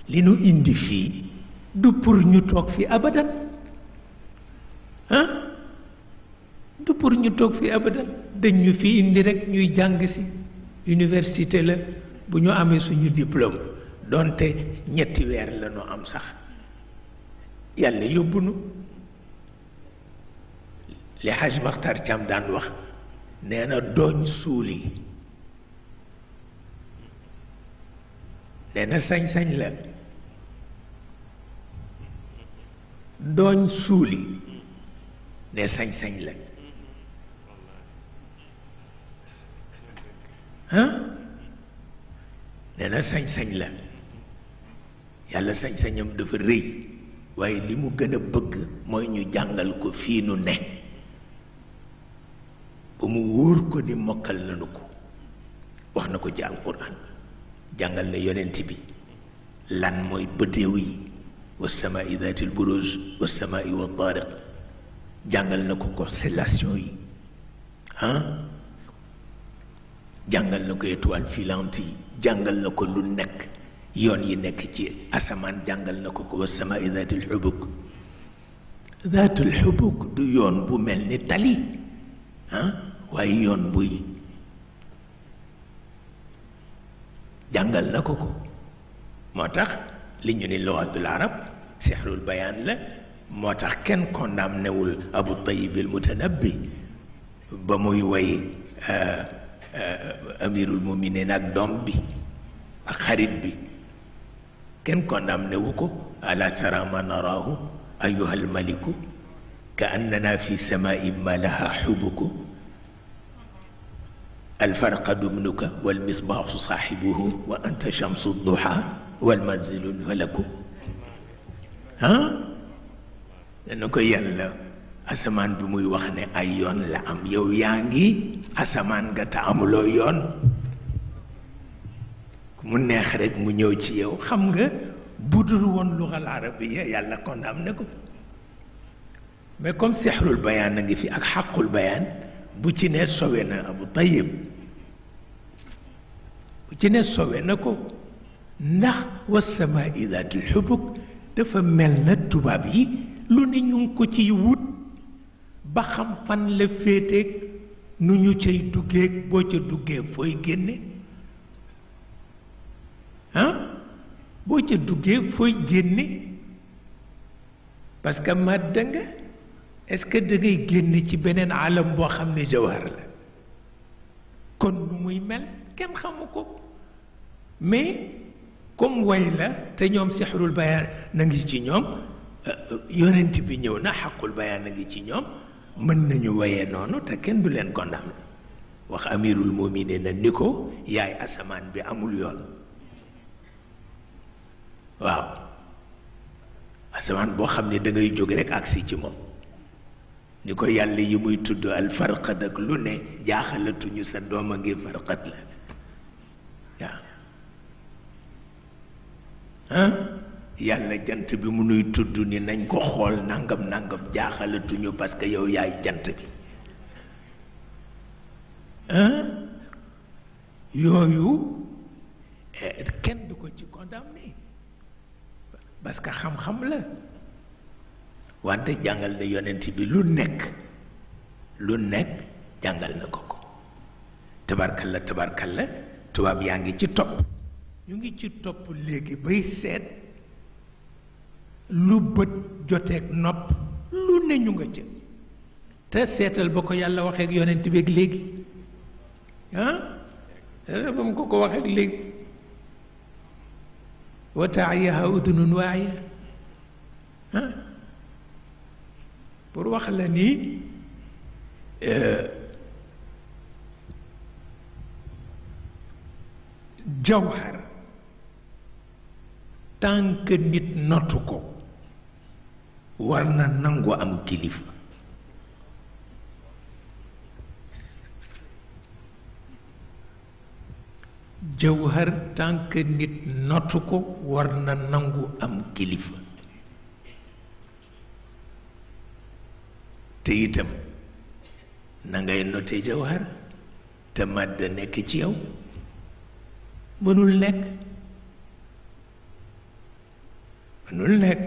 li nu indi fii du pour ñu toog fi abadan ah du pour ñu toog fi abadan dañ ñu fi indi rek ñuy jàng si université la bu ñu amee suñu diplôme donte ñetti weer la ñu am sax yàlla yóbbu nu li Haj Maxtar Cam daan wax nee na dooñ suuli nee na sañ-sañ la dooñ suuli ne sañ-sañ la ah nee na sañ-sañ la yàlla sañ-sañam dafa rëy waaye li mu gën a bëgg mooy ñu jàngal ko fii nu ne ba mu wóor ko ni mokkal nañu ko wax na ko ci alquran jàngal na yonent bi lan mooy bëddeew yi wassamaa'i daatil buruuj wassamaa'i wa taariq jàngal na ko constellation yi ah jàngal na ko étoile filante yi jàngal na ko lu nekk yoon yi nekk ci asamaan jàngal na ko wassamaa'i daatil xubuk daatil xubuk du yoon bu mel ni tali ah waaye yoon buy jàngal na ko moo tax li ñu ni lugatul arab sixrul bayaan la moo tax kenn condamné wul Abu Tayyib al Mutanabbi ba muy woy amirul muminin ak doom bi ak xarit bi kenn condamné wu ko ala tara ma naraahu ayuha almaliku ka annana fi samaai ma laha xubuku alfarqadu ibnuka walmisbaaxu saaxibuhu wa anta shamsu duha walmanzilu lfalaku ah dana ko yàlla asamaan bi muy wax ne ay yoon la am yow yaa ngi asamaan nga te amuloo yoon mu neex rek mu ñëw ci yow xam nga budul woon lugal arabiya yàlla condamné ko mais comme sixrul bayaan a ngi fi ak xaqul bayaan bu ci ne sowe na Abu Tayyib bu ci ne sowe na ko ndax wassamaa'i daatil xubuk dafa mel na tubaab yi lu ne ñu ngi ko ciy wut ba xam fan la féeteeg nu ñu cay duggeeg boo ca duggee fooy génne ah boo ca duggee fooy génne parce que màdda nga est-ce que da ngay génn ci beneen alam boo xam ne jawhar la kon nu muy mel kenn xamu ko mais comme way la te ñoom sixrul bayaan na ngi ci ñoom yonent bi ñëw na xaqul bayaan na ngi ci ñoom mën nañu wayee noonu te kenn du leen condamné wax amirul muminin na ni ko yaay asamaan bi amul yoon waaw asamaan boo xam ne da ngay jóg rek agsi ci moom ni ko yàlla yi muy tudd al farqad ak lu ne jaaxalatuñu sa doom a ngi farqat la waaw ah yàlla jant bi mu nuy tudd ni nañ ko xool nangam nangam jaaxalatuñu parce que yow yaay jant bi ah yooyu kenn du ko ci condamné parce que xam-xam la wante jàngal na yonent bi lu nekk jàngal na ko tabarkalla tabarkalla tubaab yaa ngi ci topp ñu ngi ci topp léegi bay seet lu bët joteeg nopp lu ne ñu nga ca te seetal ba ko yàlla waxeek yonent bi ak léegi ah ba mu ko waxeek léegi wa taayaha udunun waaya ah pour wax la ni jawhar tant que nit notu ko war na nangu am kilifa jawhar tant que nit notu ko war na nangu am kilifa te itam na ngay note jawhar te màdd nekk ci yow mënul nekk mënul nekk